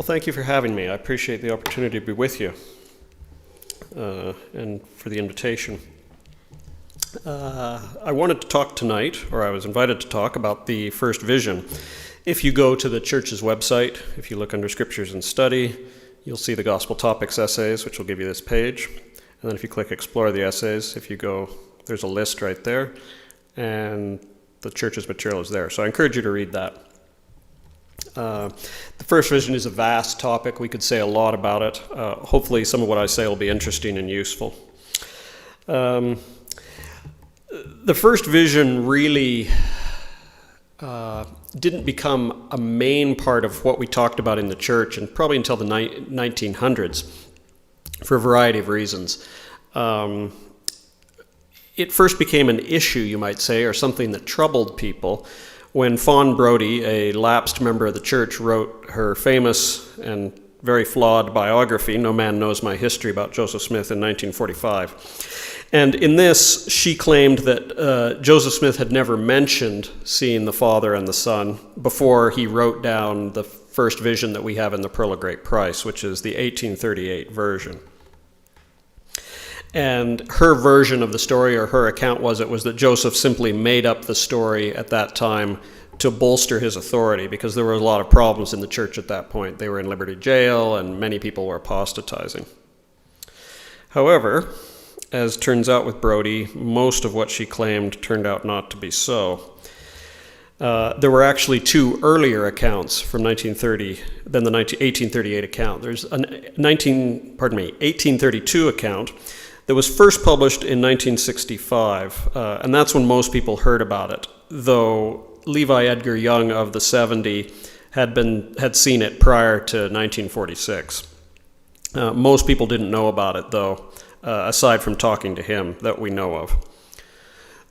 Well, thank you for having me. I appreciate the opportunity to be with you and for the invitation. I wanted to talk tonight, or I was invited to talk about the first vision. If you go to the church's website, if you look under Scriptures and Study, you'll see the Gospel Topics essays, which will give you this page. And then if you click Explore the Essays, if you go, there's a list right there, and the church's material is there. So I encourage you to read that. The first vision is a vast topic. We could say a lot about it. Hopefully some of what I say will be interesting and useful. The first vision really didn't become a main part of what we talked about in the church, and probably until the 1900s, for a variety of reasons. It first became an issue, you might say, or something that troubled people, when Fawn Brodie, a lapsed member of the church, wrote her famous and very flawed biography, No Man Knows My History, about Joseph Smith in 1945. And in this, she claimed that Joseph Smith had never mentioned seeing the Father and the Son before he wrote down the first vision that we have in the Pearl of Great Price, which is the 1838 version. And her version of the story, or her account was that Joseph simply made up the story at that time to bolster his authority, because there were a lot of problems in the church at that point. They were in Liberty Jail, and many people were apostatizing. However, as turns out with Brodie, most of what she claimed turned out not to be so. There were actually two earlier accounts from 1930 than the 1838 account. There's an 1832 account that was first published in 1965, and that's when most people heard about it, though Levi Edgar Young of the 70 had seen it prior to 1946. Most people didn't know about it, though, aside from talking to him, that we know of.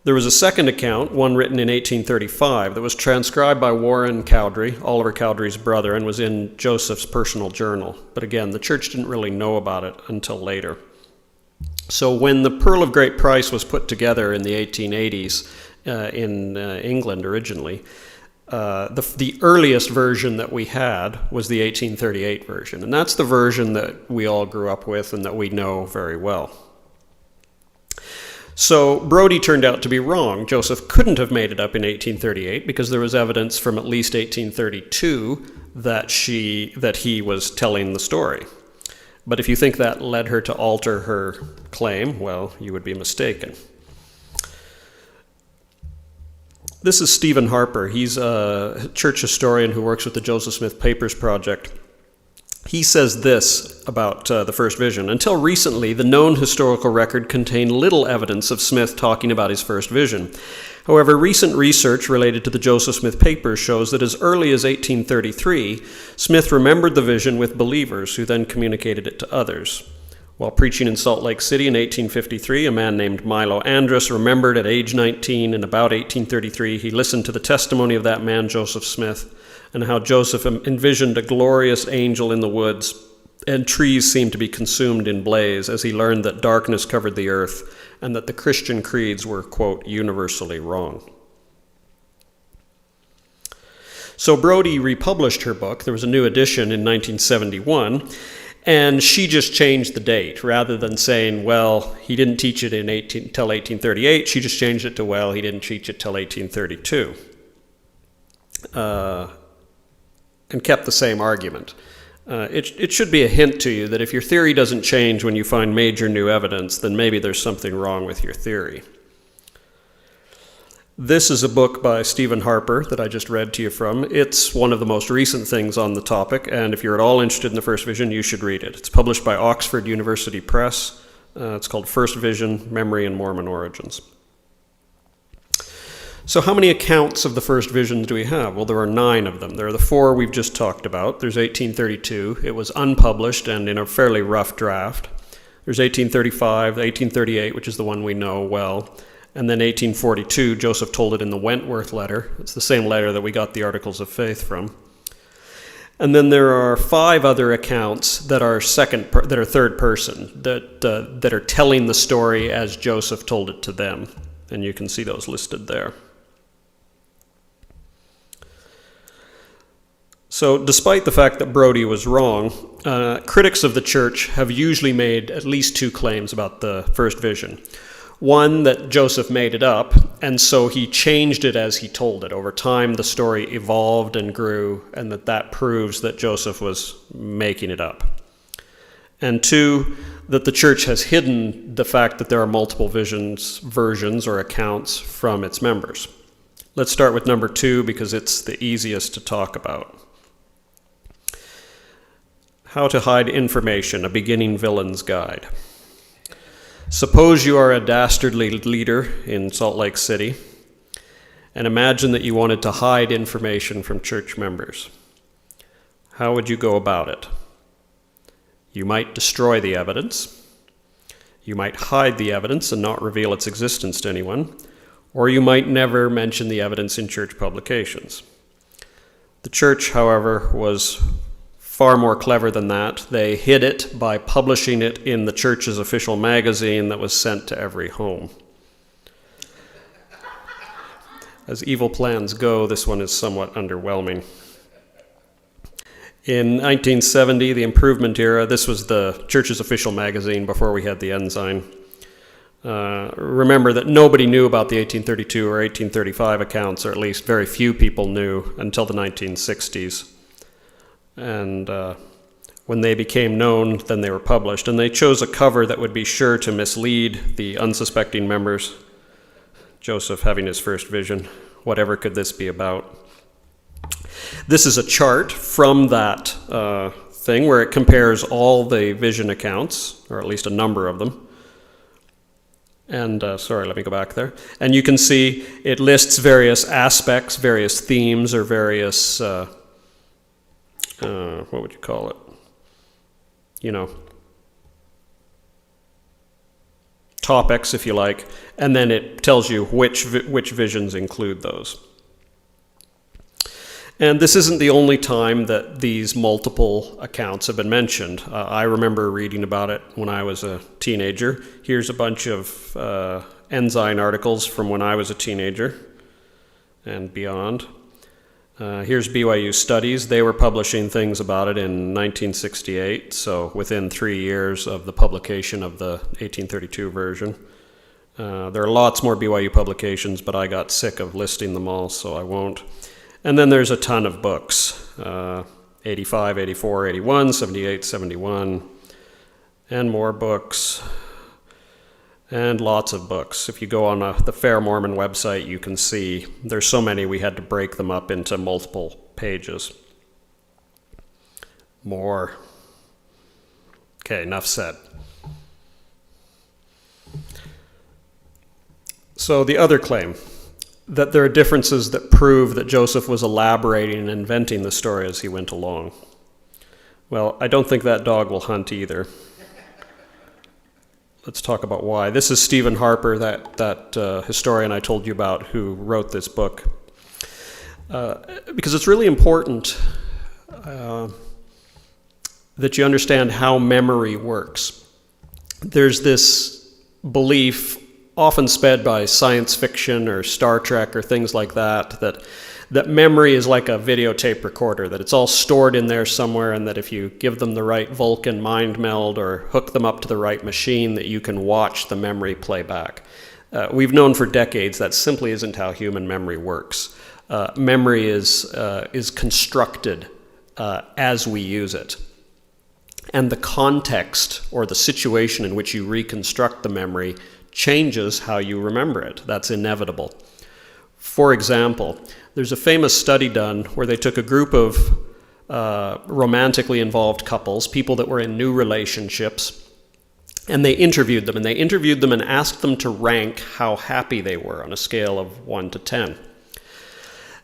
There was a second account, one written in 1835, that was transcribed by Warren Cowdery, Oliver Cowdery's brother, and was in Joseph's personal journal. But again, the church didn't really know about it until later. So when the Pearl of Great Price was put together in the 1880s in England originally, the earliest version that we had was the 1838 version. And that's the version that we all grew up with and that we know very well. So Brodie turned out to be wrong. Joseph couldn't have made it up in 1838 because there was evidence from at least 1832 that he was telling the story. But if you think that led her to alter her claim, well, you would be mistaken. This is Stephen Harper. He's a church historian who works with the Joseph Smith Papers Project. He says this about the first vision. Until recently, the known historical record contained little evidence of Smith talking about his first vision. However, recent research related to the Joseph Smith Papers shows that as early as 1833, Smith remembered the vision with believers who then communicated it to others. While preaching in Salt Lake City in 1853, a man named Milo Andrus remembered at age 19, in about 1833, he listened to the testimony of that man, Joseph Smith, and how Joseph envisioned a glorious angel in the woods, and trees seemed to be consumed in blaze as he learned that darkness covered the earth and that the Christian creeds were, quote, universally wrong. So Brodie republished her book. There was a new edition in 1971, and she just changed the date. Rather than saying, well, he didn't teach it till 1838, she just changed it to, well, he didn't teach it till 1832. And kept the same argument. It should be a hint to you that if your theory doesn't change when you find major new evidence, then maybe there's something wrong with your theory. This is a book by Stephen Harper that I just read to you from. It's one of the most recent things on the topic, and if you're at all interested in the first vision, you should read it. It's published by Oxford University Press. It's called First Vision, Memory and Mormon Origins. So how many accounts of the first visions do we have? Well, there are 9 of them. There are the 4 we've just talked about. There's 1832. It was unpublished and in a fairly rough draft. There's 1835, 1838, which is the one we know well. And then 1842, Joseph told it in the Wentworth letter. It's the same letter that we got the Articles of Faith from. And then there are 5 other accounts that are third person, that are telling the story as Joseph told it to them. And you can see those listed there. So despite the fact that Brodie was wrong, critics of the church have usually made at least two claims about the first vision. One, that Joseph made it up, and so he changed it as he told it. Over time, the story evolved and grew, and that proves that Joseph was making it up. And two, that the church has hidden the fact that there are multiple versions or accounts from its members. Let's start with number two because it's the easiest to talk about. How to hide information, a beginning villain's guide. Suppose you are a dastardly leader in Salt Lake City, and imagine that you wanted to hide information from church members. How would you go about it? You might destroy the evidence. You might hide the evidence and not reveal its existence to anyone, or you might never mention the evidence in church publications. The church, however, was far more clever than that. They hid it by publishing it in the church's official magazine that was sent to every home. As evil plans go, this one is somewhat underwhelming. In 1970, the Improvement era, this was the church's official magazine before we had the Ensign. Remember that nobody knew about the 1832 or 1835 accounts, or at least very few people knew until the 1960s. And when they became known, then they were published. And they chose a cover that would be sure to mislead the unsuspecting members. Joseph having his first vision. Whatever could this be about? This is a chart from that thing where it compares all the vision accounts, or at least a number of them. And, let me go back there. And you can see it lists various aspects, various themes, or various... what would you call it? Topics, if you like, and then it tells you which visions include those. And this isn't the only time that these multiple accounts have been mentioned. I remember reading about it when I was a teenager. Here's a bunch of Ensign articles from when I was a teenager and beyond. Here's BYU Studies. They were publishing things about it in 1968, so within 3 years of the publication of the 1832 version. There are lots more BYU publications, but I got sick of listing them all, so I won't. And then there's a ton of books, 85, 84, 81, 78, 71, and more books. And lots of books. If you go on the Fair Mormon website, you can see there's so many we had to break them up into multiple pages. More. Okay, enough said. So the other claim, that there are differences that prove that Joseph was elaborating and inventing the story as he went along. Well, I don't think that dog will hunt either. Let's talk about why. This is Stephen Harper, that historian I told you about who wrote this book. Because it's really important that you understand how memory works. There's this belief, often sped by science fiction or Star Trek or things like that memory is like a videotape recorder, that it's all stored in there somewhere, and that if you give them the right Vulcan mind meld or hook them up to the right machine, that you can watch the memory play back. We've known for decades that simply isn't how human memory works. Memory is constructed as we use it. And the context or the situation in which you reconstruct the memory changes how you remember it. That's inevitable. For example, there's a famous study done where they took a group of romantically involved couples, people that were in new relationships, and they interviewed them. And they interviewed them and asked them to rank how happy they were on a scale of 1 to 10.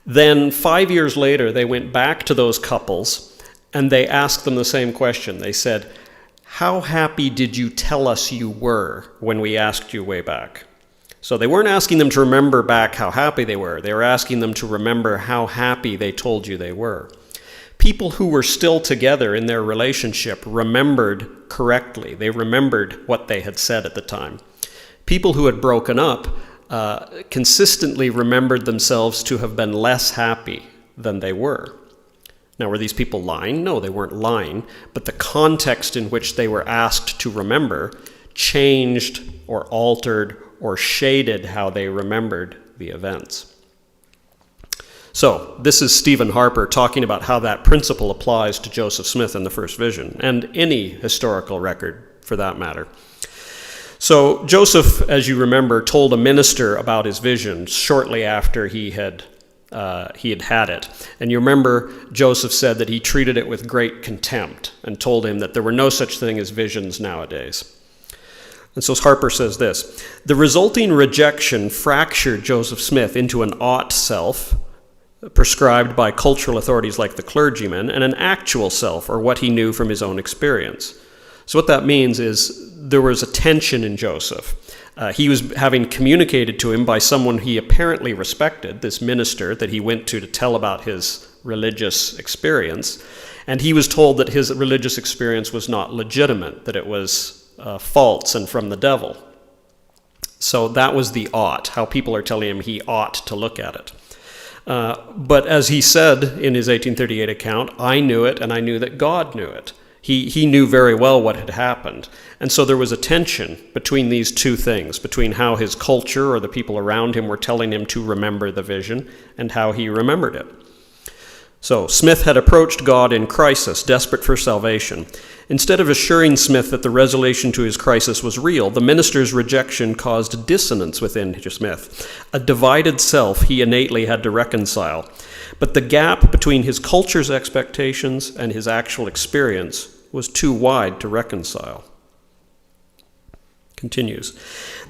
Then 5 years later, they went back to those couples and they asked them the same question. They said, "How happy did you tell us you were when we asked you way back?" So they weren't asking them to remember back how happy they were. They were asking them to remember how happy they told you they were. People who were still together in their relationship remembered correctly. They remembered what they had said at the time. People who had broken up consistently remembered themselves to have been less happy than they were. Now, were these people lying? No, they weren't lying, but the context in which they were asked to remember changed or altered or shaded how they remembered the events. So, this is Stephen Harper talking about how that principle applies to Joseph Smith and the first vision, and any historical record for that matter. So, Joseph, as you remember, told a minister about his vision shortly after he had had it. And you remember Joseph said that he treated it with great contempt and told him that there were no such thing as visions nowadays. And so Harper says this: the resulting rejection fractured Joseph Smith into an ought self, prescribed by cultural authorities like the clergyman, and an actual self, or what he knew from his own experience. So what that means is there was a tension in Joseph. He was having communicated to him by someone he apparently respected, this minister that he went to tell about his religious experience, and he was told that his religious experience was not legitimate, that it was false and from the devil. So that was the ought, how people are telling him he ought to look at it. But as he said in his 1838 account, I knew it and I knew that God knew it. He knew very well what had happened. And so there was a tension between these two things, between how his culture or the people around him were telling him to remember the vision and how he remembered it. So Smith had approached God in crisis, desperate for salvation. Instead of assuring Smith that the resolution to his crisis was real, the minister's rejection caused dissonance within Smith, a divided self he innately had to reconcile. But the gap between his culture's expectations and his actual experience was too wide to reconcile. Continues.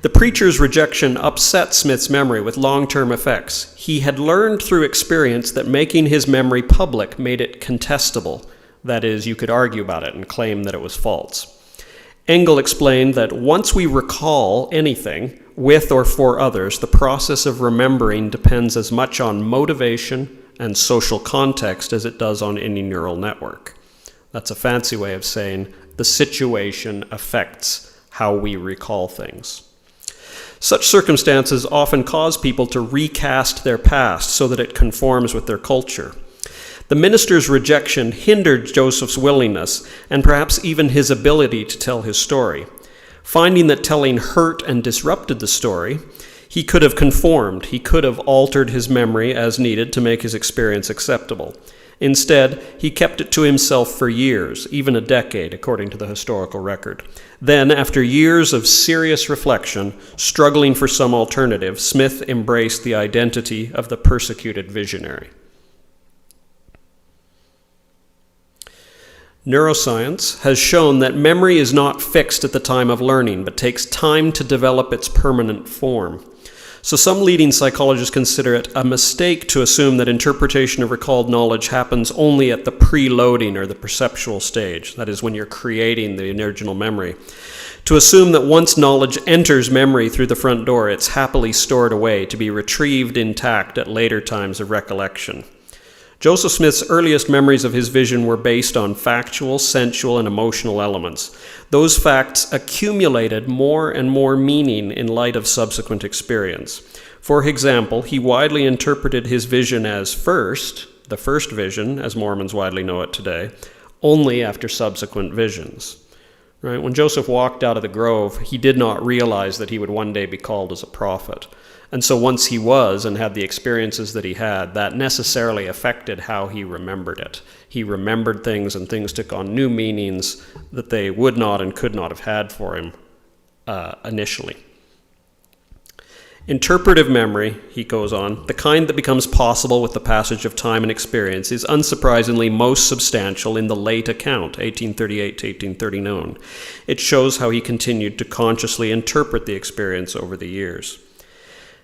The preacher's rejection upset Smith's memory with long-term effects. He had learned through experience that making his memory public made it contestable. That is, you could argue about it and claim that it was false. Engel explained that once we recall anything, with or for others, the process of remembering depends as much on motivation and social context as it does on any neural network. That's a fancy way of saying the situation affects how we recall things. Such circumstances often cause people to recast their past so that it conforms with their culture. The minister's rejection hindered Joseph's willingness and perhaps even his ability to tell his story. Finding that telling hurt and disrupted the story, he could have conformed. He could have altered his memory as needed to make his experience acceptable. Instead, he kept it to himself for years, even a decade, according to the historical record. Then, after years of serious reflection, struggling for some alternative, Smith embraced the identity of the persecuted visionary. Neuroscience has shown that memory is not fixed at the time of learning, but takes time to develop its permanent form. So some leading psychologists consider it a mistake to assume that interpretation of recalled knowledge happens only at the preloading or the perceptual stage, that is, when you're creating the original memory. To assume that once knowledge enters memory through the front door, it's happily stored away to be retrieved intact at later times of recollection. Joseph Smith's earliest memories of his vision were based on factual, sensual, and emotional elements. Those facts accumulated more and more meaning in light of subsequent experience. For example, he widely interpreted his vision as the first vision, as Mormons widely know it today, only after subsequent visions. Right? When Joseph walked out of the grove, he did not realize that he would one day be called as a prophet. And so once he was and had the experiences that he had, that necessarily affected how he remembered it. He remembered things, and things took on new meanings that they would not and could not have had for him initially. Interpretive memory, he goes on, the kind that becomes possible with the passage of time and experience, is unsurprisingly most substantial in the late account, 1838 to 1839. It shows how he continued to consciously interpret the experience over the years.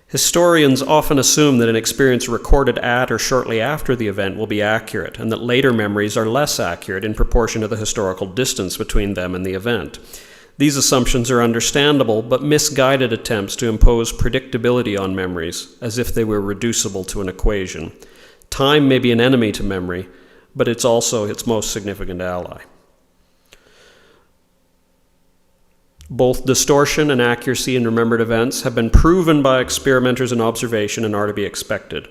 Historians often assume that an experience recorded at or shortly after the event will be accurate, and that later memories are less accurate in proportion to the historical distance between them and the event. These assumptions are understandable, but misguided attempts to impose predictability on memories, as if they were reducible to an equation. Time may be an enemy to memory, but it's also its most significant ally. Both distortion and accuracy in remembered events have been proven by experimenters and observation and are to be expected.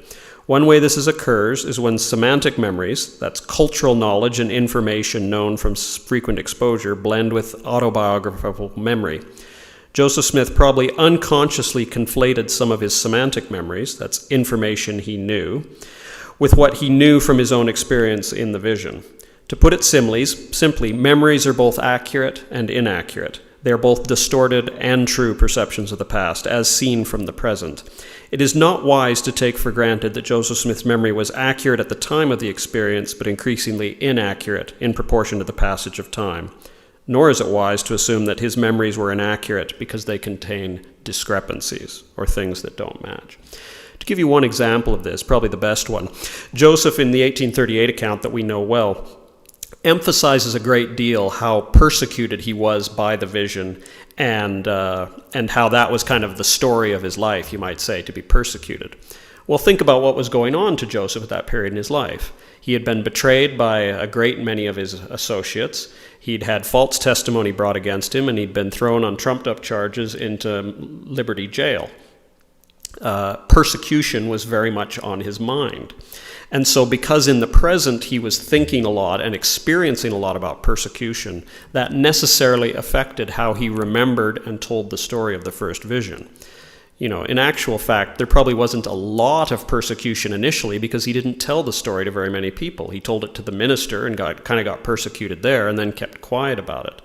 One way this occurs is when semantic memories, that's cultural knowledge and information known from frequent exposure, blend with autobiographical memory. Joseph Smith probably unconsciously conflated some of his semantic memories, that's information he knew, with what he knew from his own experience in the vision. To put it simply, memories are both accurate and inaccurate. They are both distorted and true perceptions of the past, as seen from the present. It is not wise to take for granted that Joseph Smith's memory was accurate at the time of the experience, but increasingly inaccurate in proportion to the passage of time. Nor is it wise to assume that his memories were inaccurate because they contain discrepancies, or things that don't match. To give you one example of this, probably the best one, Joseph, in the 1838 account that we know well, emphasizes a great deal how persecuted he was by the vision, and how that was kind of the story of his life, you might say, to be persecuted. Well, think about what was going on to Joseph at that period in his life. He had been betrayed by a great many of his associates. He'd had false testimony brought against him, and he'd been thrown on trumped-up charges into Liberty Jail. Persecution was very much on his mind. And so because in the present he was thinking a lot and experiencing a lot about persecution, that necessarily affected how he remembered and told the story of the first vision. You know, in actual fact, there probably wasn't a lot of persecution initially because he didn't tell the story to very many people. He told it to the minister and kind of got persecuted there and then kept quiet about it.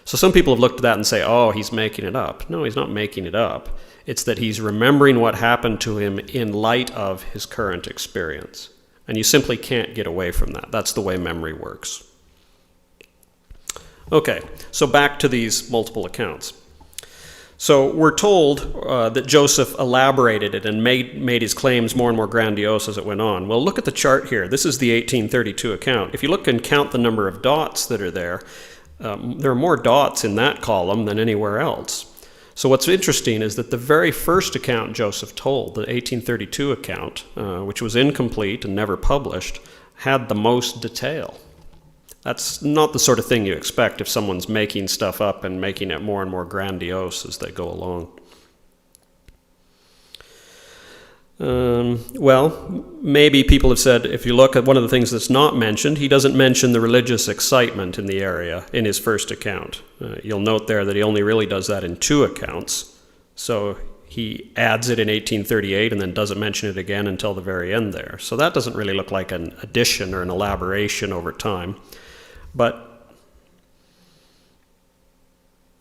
So some people have looked at that and say, oh, he's making it up. No, he's not making it up. It's that he's remembering what happened to him in light of his current experience. And you simply can't get away from that. That's the way memory works. Okay, so back to these multiple accounts. So we're told that Joseph elaborated it and made his claims more and more grandiose as it went on. Well, look at the chart here. This is the 1832 account. If you look and count the number of dots that are there are more dots in that column than anywhere else. So what's interesting is that the very first account Joseph told, the 1832 account, which was incomplete and never published, had the most detail. That's not the sort of thing you expect if someone's making stuff up and making it more and more grandiose as they go along. Well, maybe people have said, if you look at one of the things that's not mentioned, he doesn't mention the religious excitement in the area in his first account. You'll note there that he only really does that in 2 accounts. So he adds it in 1838 and then doesn't mention it again until the very end there. So that doesn't really look like an addition or an elaboration over time. But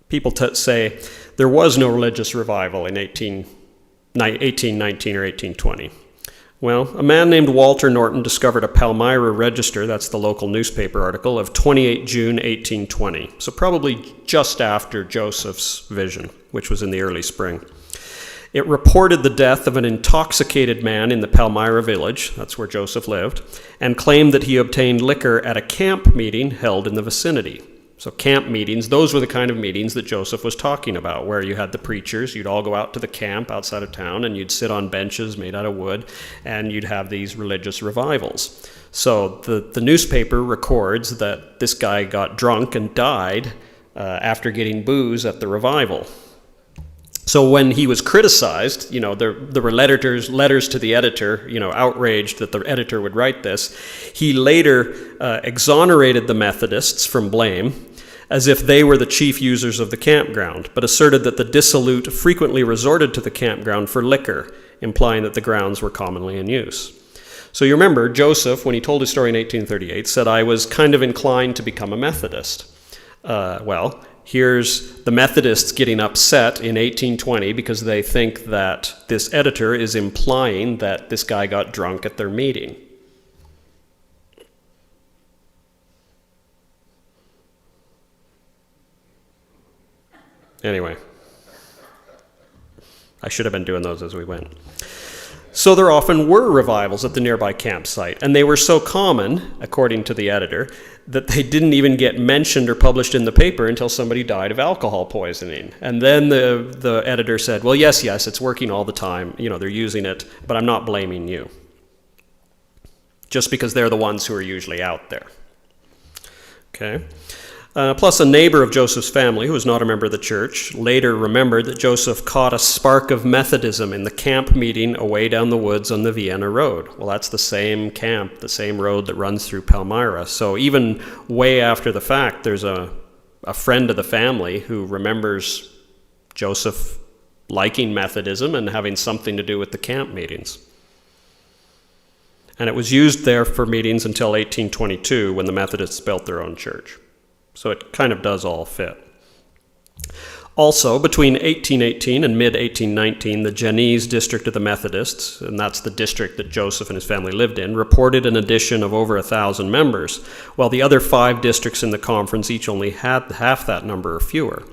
people say there was no religious revival in 1819 or 1820. Well, a man named Walter Norton discovered a Palmyra register, that's the local newspaper article, of 28 June 1820, so probably just after Joseph's vision, which was in the early spring. It reported the death of an intoxicated man in the Palmyra village, that's where Joseph lived, and claimed that he obtained liquor at a camp meeting held in the vicinity. So camp meetings, those were the kind of meetings that Joseph was talking about, where you had the preachers, you'd all go out to the camp outside of town, and you'd sit on benches made out of wood, and you'd have these religious revivals. So the newspaper records that this guy got drunk and died after getting booze at the revival. So when he was criticized, there were letters to the editor, outraged that the editor would write this. He later exonerated the Methodists from blame, as if they were the chief users of the campground, but asserted that the dissolute frequently resorted to the campground for liquor, implying that the grounds were commonly in use. So you remember, Joseph, when he told his story in 1838, said, I was kind of inclined to become a Methodist. Well, here's the Methodists getting upset in 1820 because they think that this editor is implying that this guy got drunk at their meeting. Anyway, I should have been doing those as we went. So there often were revivals at the nearby campsite, and they were so common, according to the editor, that they didn't even get mentioned or published in the paper until somebody died of alcohol poisoning. And then the editor said, well, yes, it's working all the time. They're using it, but I'm not blaming you. Just because they're the ones who are usually out there. Okay. Plus, a neighbor of Joseph's family, who was not a member of the church, later remembered that Joseph caught a spark of Methodism in the camp meeting away down the woods on the Vienna Road. Well, that's the same camp, the same road that runs through Palmyra. So even way after the fact, there's a friend of the family who remembers Joseph liking Methodism and having something to do with the camp meetings. And it was used there for meetings until 1822, when the Methodists built their own church. So it kind of does all fit. Also, between 1818 and mid-1819, the Genese district of the Methodists, and that's the district that Joseph and his family lived in, reported an addition of over 1,000 members, while the other 5 districts in the conference each only had half that number or fewer.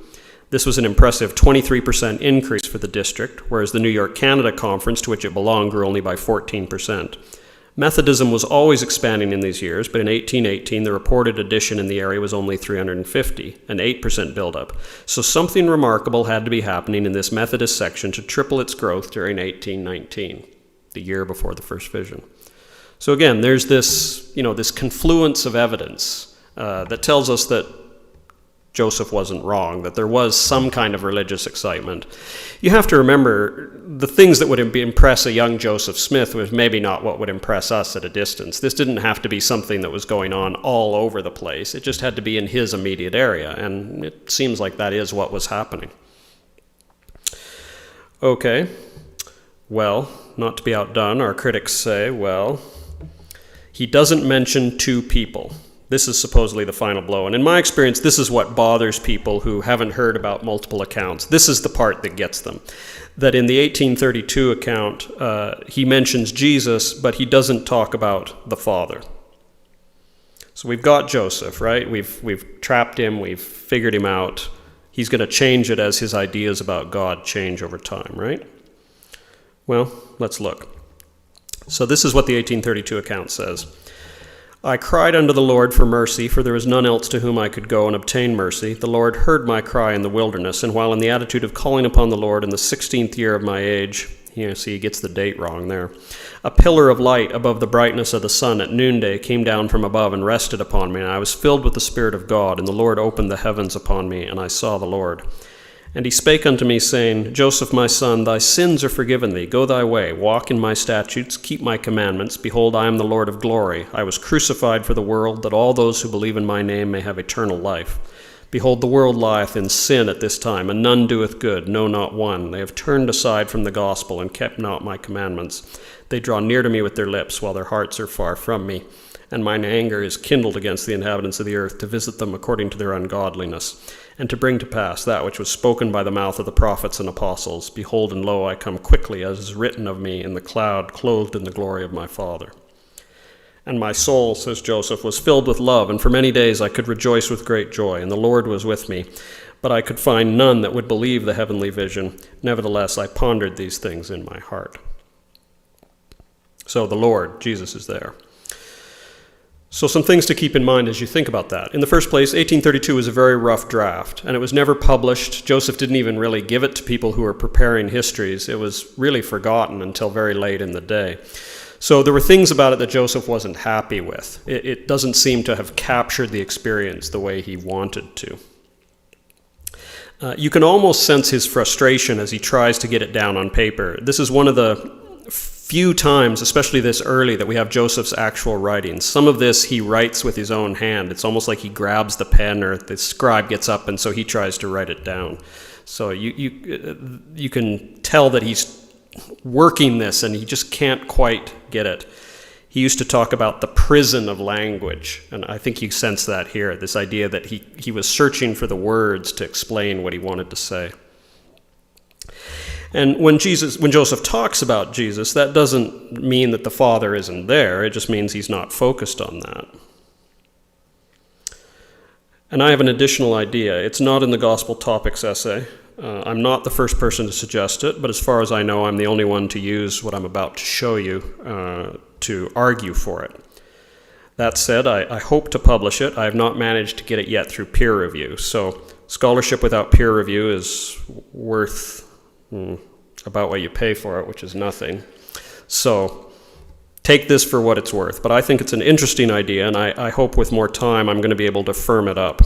This was an impressive 23% increase for the district, whereas the New York Canada Conference, to which it belonged, grew only by 14%. Methodism was always expanding in these years, but in 1818, the reported addition in the area was only 350, an 8% buildup. So something remarkable had to be happening in this Methodist section to triple its growth during 1819, the year before the first vision. So again, there's this confluence of evidence that tells us that Joseph wasn't wrong, that there was some kind of religious excitement. You have to remember, the things that would impress a young Joseph Smith was maybe not what would impress us at a distance. This didn't have to be something that was going on all over the place. It just had to be in his immediate area, and it seems like that is what was happening. Okay, well, not to be outdone, our critics say, well, he doesn't mention 2 people. This is supposedly the final blow. And in my experience, this is what bothers people who haven't heard about multiple accounts. This is the part that gets them. That in the 1832 account, he mentions Jesus, but he doesn't talk about the Father. So we've got Joseph, right? We've trapped him, we've figured him out. He's going to change it as his ideas about God change over time, right? Well, let's look. So this is what the 1832 account says. I cried unto the Lord for mercy, for there was none else to whom I could go and obtain mercy. The Lord heard my cry in the wilderness, and while in the attitude of calling upon the Lord in the 16th year of my age, see, he gets the date wrong there, a pillar of light above the brightness of the sun at noonday came down from above and rested upon me, and I was filled with the Spirit of God, and the Lord opened the heavens upon me, and I saw the Lord. And he spake unto me, saying, Joseph, my son, thy sins are forgiven thee. Go thy way, walk in my statutes, keep my commandments. Behold, I am the Lord of glory. I was crucified for the world, that all those who believe in my name may have eternal life. Behold, the world lieth in sin at this time, and none doeth good, no, not one. They have turned aside from the gospel, and kept not my commandments. They draw near to me with their lips, while their hearts are far from me. And mine anger is kindled against the inhabitants of the earth, to visit them according to their ungodliness, and to bring to pass that which was spoken by the mouth of the prophets and apostles. Behold, and lo, I come quickly, as is written of me in the cloud, clothed in the glory of my Father. And my soul, says Joseph, was filled with love, and for many days I could rejoice with great joy, and the Lord was with me. But I could find none that would believe the heavenly vision. Nevertheless, I pondered these things in my heart. So the Lord, Jesus, is there. So some things to keep in mind as you think about that. In the first place, 1832 was a very rough draft, and it was never published. Joseph didn't even really give it to people who were preparing histories. It was really forgotten until very late in the day. So there were things about it that Joseph wasn't happy with. It doesn't seem to have captured the experience the way he wanted to. You can almost sense his frustration as he tries to get it down on paper. This is one of the few times, especially this early, that we have Joseph's actual writing. Some of this he writes with his own hand. It's almost like he grabs the pen, or the scribe gets up, and so he tries to write it down. So you can tell that he's working this, and he just can't quite get it. He used to talk about the prison of language, and I think you sense that here, this idea that he was searching for the words to explain what he wanted to say. And when Joseph talks about Jesus, that doesn't mean that the Father isn't there. It just means he's not focused on that. And I have an additional idea. It's not in the Gospel Topics essay. I'm not the first person to suggest it, but as far as I know, I'm the only one to use what I'm about to show you to argue for it. That said, I hope to publish it. I have not managed to get it yet through peer review. So scholarship without peer review is worth about what you pay for it, which is nothing. So take this for what it's worth. But I think it's an interesting idea, and I hope with more time I'm going to be able to firm it up.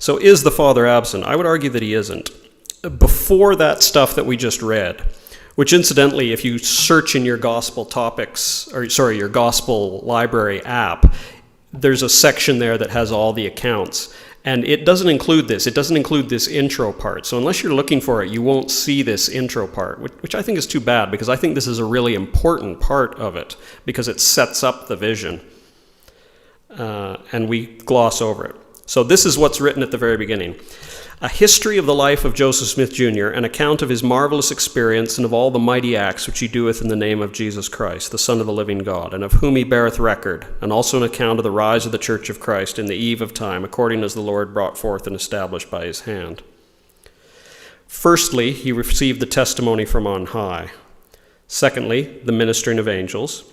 So is the Father absent? I would argue that he isn't. Before that stuff that we just read, which incidentally, if you search in your gospel your gospel library app, there's a section there that has all the accounts. And it doesn't include this. It doesn't include this intro part. So unless you're looking for it, you won't see this intro part, which I think is too bad, because I think this is a really important part of it, because it sets up the vision. And we gloss over it. So this is what's written at the very beginning. A history of the life of Joseph Smith Jr., an account of his marvelous experience and of all the mighty acts which he doeth in the name of Jesus Christ, the Son of the living God, and of whom he beareth record, and also an account of the rise of the church of Christ in the eve of time, according as the Lord brought forth and established by his hand. Firstly, he received the testimony from on high. Secondly, the ministering of angels.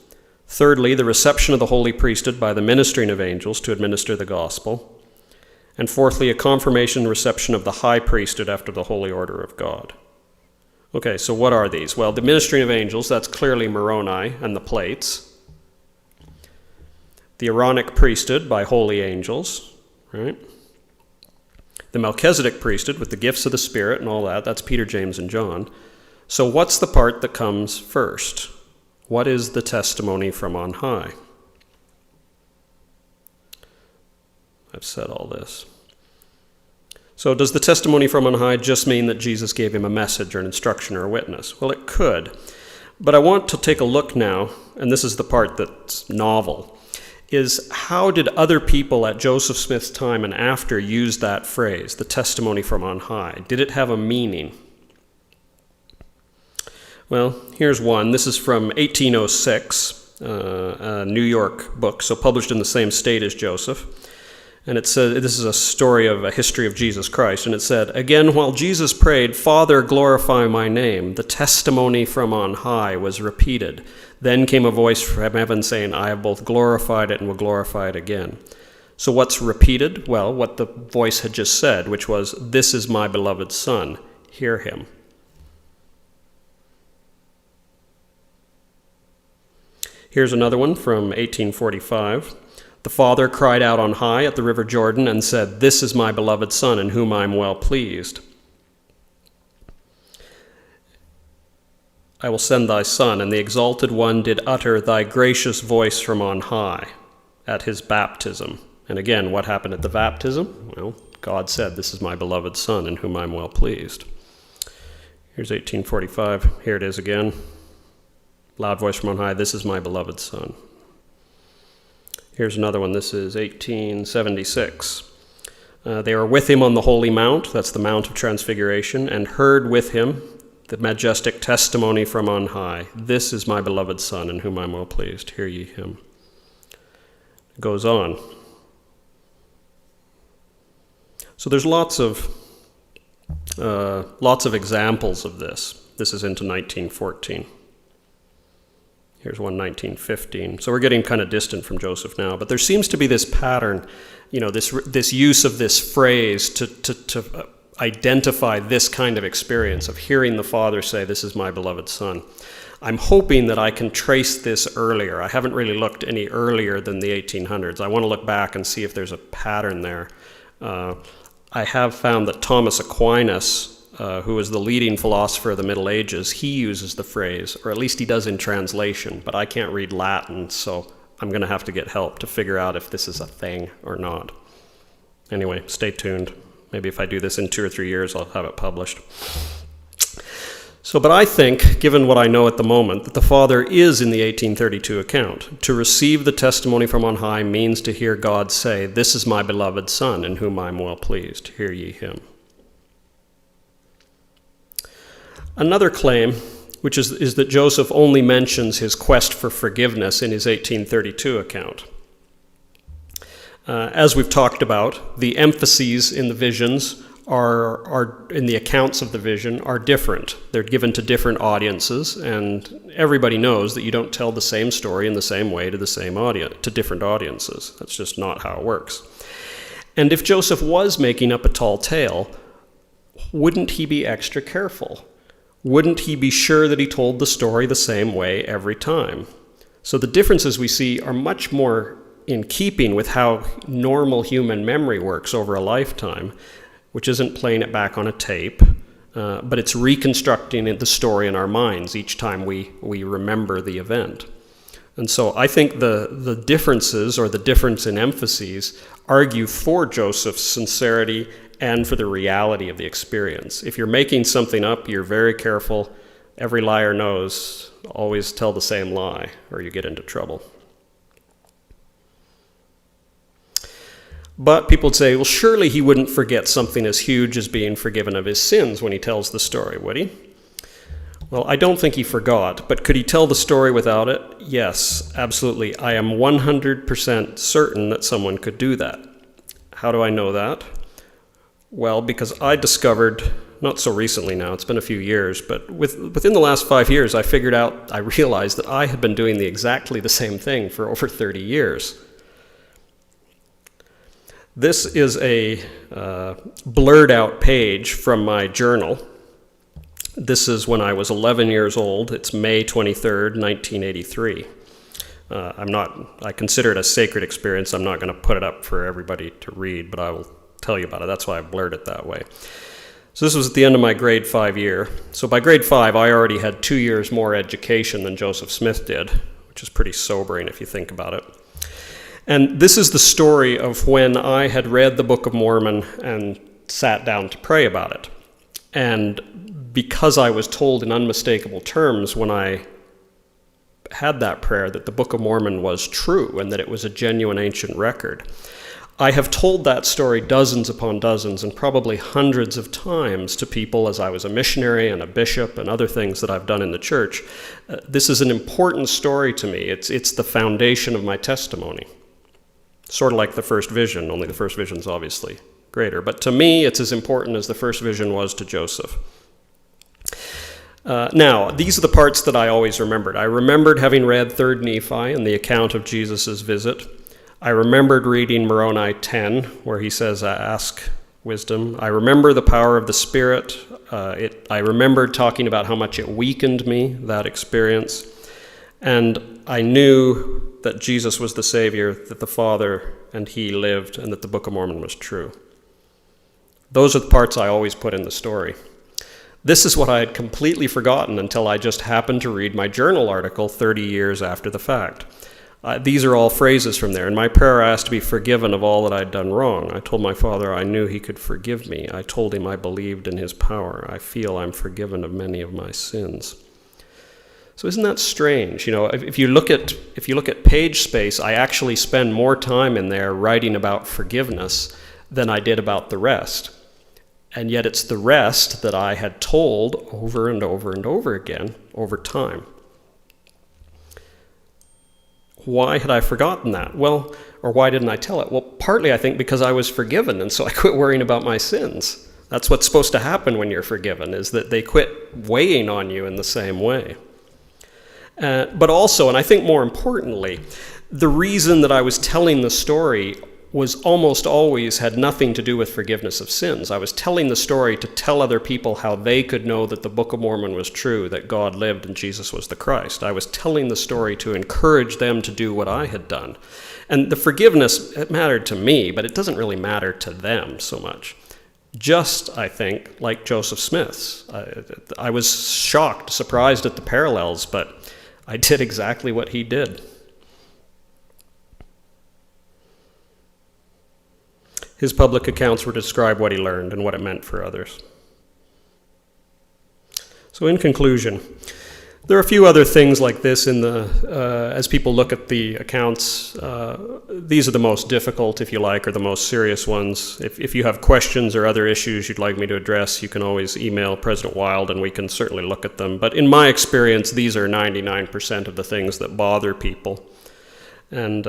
Thirdly, the reception of the holy priesthood by the ministering of angels to administer the gospel. And fourthly, a confirmation and reception of the high priesthood after the holy order of God. Okay, so what are these? Well, the ministering of angels, that's clearly Moroni and the plates. The Aaronic priesthood by holy angels, right? The Melchizedek priesthood with the gifts of the Spirit and all that, that's Peter, James, and John. So what's the part that comes first? What is the testimony from on high? I've said all this. So does the testimony from on high just mean that Jesus gave him a message or an instruction or a witness? Well, it could. But I want to take a look now, and this is the part that's novel, is how did other people at Joseph Smith's time and after use that phrase, the testimony from on high? Did it have a meaning? Well, here's one. This is from 1806, a New York book, so published in the same state as Joseph. And it said, this is a story of a history of Jesus Christ, and it said, "Again, while Jesus prayed, 'Father, glorify my name,' the testimony from on high was repeated. Then came a voice from heaven saying, 'I have both glorified it and will glorify it again.'" So what's repeated? Well, what the voice had just said, which was, "This is my beloved Son, hear him." Here's another one from 1845. "The Father cried out on high at the river Jordan and said, 'This is my beloved Son, in whom I am well pleased. I will send thy Son.' And the exalted one did utter thy gracious voice from on high," at his baptism. And again, what happened at the baptism? Well, God said, "This is my beloved Son, in whom I am well pleased." Here's 1845. Here it is again. Loud voice from on high, "This is my beloved Son." Here's another one. This is 1876. "They were with him on the holy mount," that's the Mount of Transfiguration, "and heard with him the majestic testimony from on high. 'This is my beloved Son, in whom I am well pleased. Hear ye him.'" It goes on. So there's lots of examples of this. This is into 1914. Here's one, 1915. So we're getting kind of distant from Joseph now, but there seems to be this pattern, this use of this phrase to identify this kind of experience of hearing the Father say, "This is my beloved Son." I'm hoping that I can trace this earlier. I haven't really looked any earlier than the 1800s. I want to look back and see if there's a pattern there. I have found that Thomas Aquinas, who was the leading philosopher of the Middle Ages, he uses the phrase, or at least he does in translation, but I can't read Latin, so I'm going to have to get help to figure out if this is a thing or not. Anyway, stay tuned. Maybe if I do this in 2 or 3 years, I'll have it published. But I think, given what I know at the moment, that the Father is in the 1832 account. To receive the testimony from on high means to hear God say, "This is my beloved Son, in whom I am well pleased. Hear ye him." Another claim, which is that Joseph only mentions his quest for forgiveness in his 1832 account. As we've talked about, the emphases in the visions are in the accounts of the vision are different. They're given to different audiences, and everybody knows that you don't tell the same story in the same way to the same audience, to different audiences. That's just not how it works. And if Joseph was making up a tall tale, wouldn't he be extra careful? Wouldn't he be sure that he told the story the same way every time? So the differences we see are much more in keeping with how normal human memory works over a lifetime, which isn't playing it back on a tape, but it's reconstructing the story in our minds each time we remember the event. And so I think the differences, or the difference in emphases, argue for Joseph's sincerity and for the reality of the experience. If you're making something up, you're very careful. Every liar knows, always tell the same lie, or you get into trouble. But people would say, well, surely he wouldn't forget something as huge as being forgiven of his sins when he tells the story, would he? Well, I don't think he forgot, but could he tell the story without it? Yes, absolutely. I am 100% certain that someone could do that. How do I know that? Well, because I discovered, not so recently now, it's been a few years, but within the last 5 years, I realized that I had been doing exactly the same thing for over 30 years. This is a blurred out page from my journal. This is when I was 11 years old. It's May 23rd, 1983. I consider it a sacred experience. I'm not going to put it up for everybody to read, but I will tell you about it. That's why I blurred it that way. So this was at the end of my grade 5 year. So by grade 5, I already had 2 years more education than Joseph Smith did, which is pretty sobering if you think about it. And this is the story of when I had read the Book of Mormon and sat down to pray about it. And because I was told in unmistakable terms when I had that prayer that the Book of Mormon was true and that it was a genuine ancient record, I have told that story dozens upon dozens and probably hundreds of times to people as I was a missionary and a bishop and other things that I've done in the church. This is an important story to me. It's the foundation of my testimony. Sort of like the first vision, only the first vision's obviously greater. But to me, it's as important as the first vision was to Joseph. Now, these are the parts that I always remembered. I remembered having read 3rd Nephi and the account of Jesus' visit. I remembered reading Moroni 10, where he says, ask wisdom. I remember the power of the Spirit. I remembered talking about how much it weakened me, that experience. And I knew that Jesus was the Savior, that the Father and He lived, and that the Book of Mormon was true. Those are the parts I always put in the story. This is what I had completely forgotten until I just happened to read my journal article 30 years after the fact. These are all phrases from there. In my prayer, I asked to be forgiven of all that I'd done wrong. I told my Father I knew He could forgive me. I told Him I believed in His power. I feel I'm forgiven of many of my sins. So isn't that strange? You know, if you look at page space, I actually spend more time in there writing about forgiveness than I did about the rest. And yet it's the rest that I had told over and over and over again over time. Why had I forgotten that? Well, or why didn't I tell it? Well, partly I think because I was forgiven, and so I quit worrying about my sins. That's what's supposed to happen when you're forgiven, is that they quit weighing on you in the same way. But also, and I think more importantly, the reason that I was telling the story was almost always had nothing to do with forgiveness of sins. I was telling the story to tell other people how they could know that the Book of Mormon was true, that God lived and Jesus was the Christ. I was telling the story to encourage them to do what I had done. And the forgiveness, it mattered to me, but it doesn't really matter to them so much. Just, I think, like Joseph Smith's. I was shocked, surprised at the parallels, but I did exactly what he did. His public accounts were to describe what he learned and what it meant for others. So in conclusion, there are a few other things like this in as people look at the accounts. These are the most difficult, if you like, or the most serious ones. If you have questions or other issues you'd like me to address, you can always email President Wild and we can certainly look at them. But in my experience, these are 99% of the things that bother people. And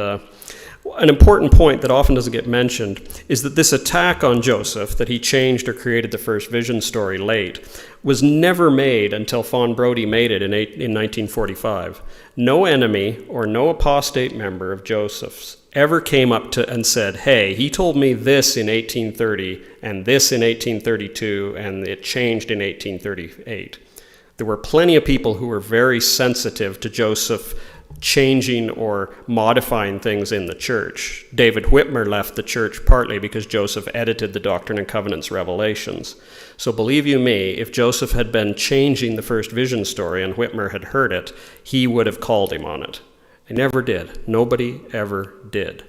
an important point that often doesn't get mentioned is that this attack on Joseph, that he changed or created the first vision story late, was never made until Fawn Brodie made it in 1945. No enemy or no apostate member of Joseph's ever came up to and said, hey, he told me this in 1830 and this in 1832 and it changed in 1838. There were plenty of people who were very sensitive to Joseph changing or modifying things in the church. David Whitmer left the church partly because Joseph edited the Doctrine and Covenants revelations. So believe you me, if Joseph had been changing the first vision story and Whitmer had heard it, he would have called him on it. He never did. Nobody ever did.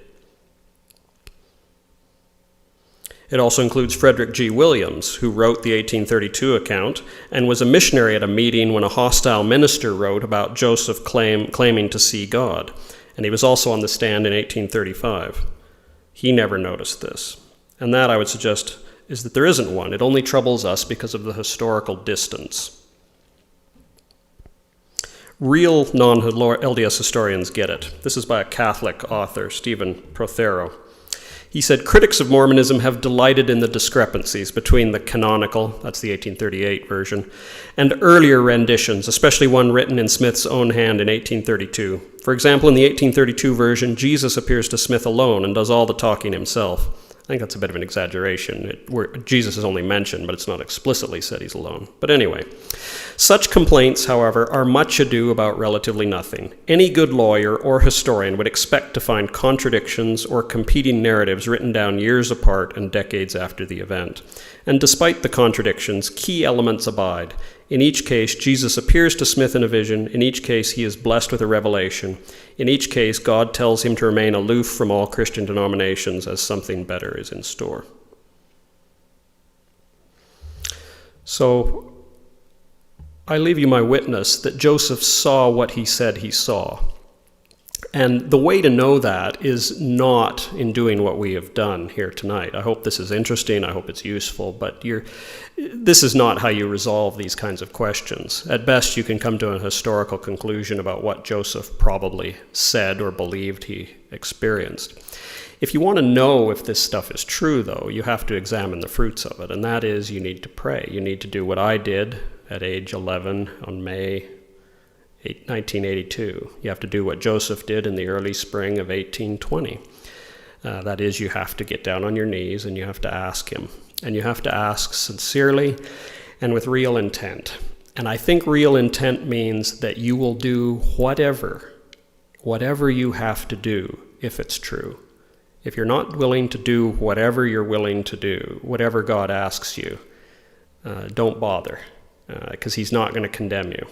It also includes Frederick G. Williams, who wrote the 1832 account and was a missionary at a meeting when a hostile minister wrote about Joseph claiming to see God. And he was also on the stand in 1835. He never noticed this. And that, I would suggest, is that there isn't one. It only troubles us because of the historical distance. Real non-LDS historians get it. This is by a Catholic author, Stephen Prothero. He said, critics of Mormonism have delighted in the discrepancies between the canonical, that's the 1838 version, and earlier renditions, especially one written in Smith's own hand in 1832. For example, in the 1832 version, Jesus appears to Smith alone and does all the talking himself. I think that's a bit of an exaggeration. Jesus is only mentioned, but it's not explicitly said he's alone. But anyway, such complaints, however, are much ado about relatively nothing. Any good lawyer or historian would expect to find contradictions or competing narratives written down years apart and decades after the event. And despite the contradictions, key elements abide. In each case, Jesus appears to Smith in a vision. In each case, he is blessed with a revelation. In each case, God tells him to remain aloof from all Christian denominations as something better is in store. So, I leave you my witness that Joseph saw what he said he saw. And the way to know that is not in doing what we have done here tonight. I hope this is interesting. I hope it's useful. But this is not how you resolve these kinds of questions. At best, you can come to a historical conclusion about what Joseph probably said or believed he experienced. If you want to know if this stuff is true, though, you have to examine the fruits of it. And that is, you need to pray. You need to do what I did at age 11 on May 1982. You have to do what Joseph did in the early spring of 1820. That is, you have to get down on your knees and you have to ask him. And you have to ask sincerely and with real intent. And I think real intent means that you will do whatever you have to do if it's true. If you're not willing to do whatever you're willing to do, whatever God asks you, don't bother, because he's not going to condemn you.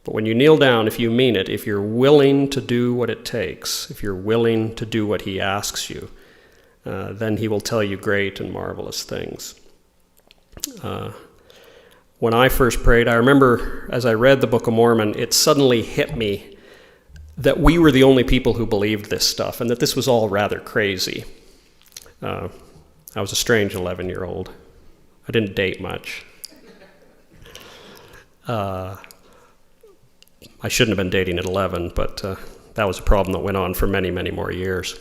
But when you kneel down, if you mean it, if you're willing to do what it takes, if you're willing to do what he asks you, then he will tell you great and marvelous things. When I first prayed, I remember as I read the Book of Mormon, it suddenly hit me that we were the only people who believed this stuff and that this was all rather crazy. I was a strange 11-year-old. I didn't date much. I shouldn't have been dating at 11, but that was a problem that went on for many, many more years.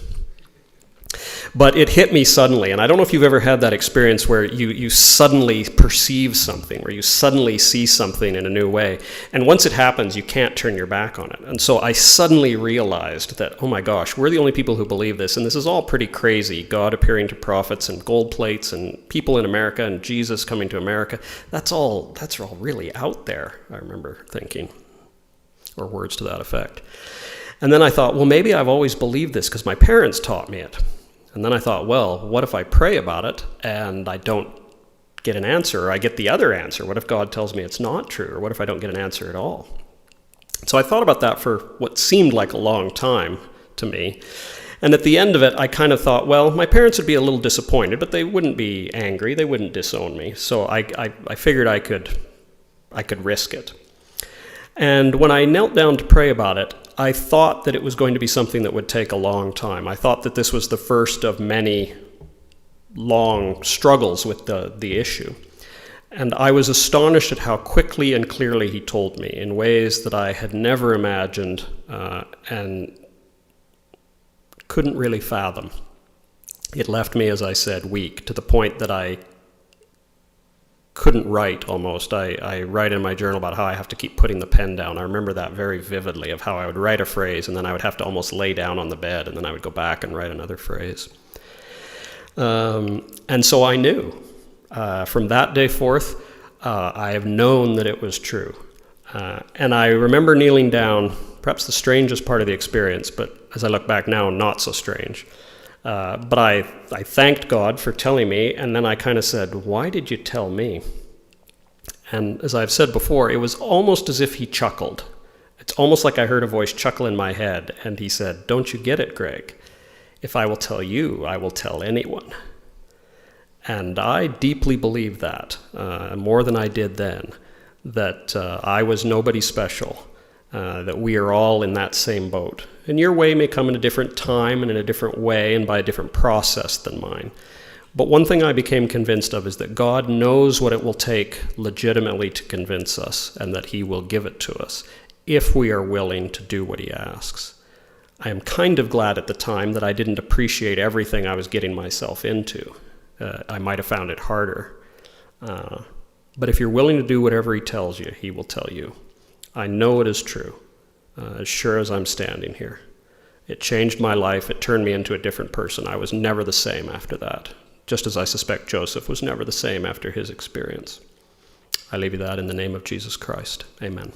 But it hit me suddenly, and I don't know if you've ever had that experience where you suddenly perceive something, where you suddenly see something in a new way, and once it happens, you can't turn your back on it. And so I suddenly realized that, oh my gosh, we're the only people who believe this, and this is all pretty crazy. God appearing to prophets and gold plates and people in America and Jesus coming to America. That's all really out there, I remember thinking, or words to that effect. And then I thought, well, maybe I've always believed this because my parents taught me it. And then I thought, well, what if I pray about it and I don't get an answer, or I get the other answer? What if God tells me it's not true? Or what if I don't get an answer at all? So I thought about that for what seemed like a long time to me. And at the end of it, I kind of thought, well, my parents would be a little disappointed, but they wouldn't be angry. They wouldn't disown me. So I figured I could risk it. And when I knelt down to pray about it, I thought that it was going to be something that would take a long time. I thought that this was the first of many long struggles with the issue. And I was astonished at how quickly and clearly he told me in ways that I had never imagined and couldn't really fathom. It left me, as I said, weak, to the point that I couldn't write almost. I write in my journal about how I have to keep putting the pen down. I remember that very vividly, of how I would write a phrase and then I would have to almost lay down on the bed and then I would go back and write another phrase. And so I knew. From that day forth, I have known that it was true. And I remember kneeling down perhaps the strangest part of the experience, but as I look back now, not so strange. But I thanked God for telling me, and then I kind of said, why did you tell me? And as I've said before, it was almost as if he chuckled. It's almost like I heard a voice chuckle in my head, and he said, don't you get it, Greg? If I will tell you, I will tell anyone. And I deeply believe that, more than I did then, that I was nobody special, that we are all in that same boat. And your way may come in a different time and in a different way and by a different process than mine. But one thing I became convinced of is that God knows what it will take legitimately to convince us, and that he will give it to us if we are willing to do what he asks. I am kind of glad at the time that I didn't appreciate everything I was getting myself into. I might have found it harder. But if you're willing to do whatever he tells you, he will tell you. I know it is true, as sure as I'm standing here. It changed my life. It turned me into a different person. I was never the same after that, just as I suspect Joseph was never the same after his experience. I leave you that in the name of Jesus Christ. Amen.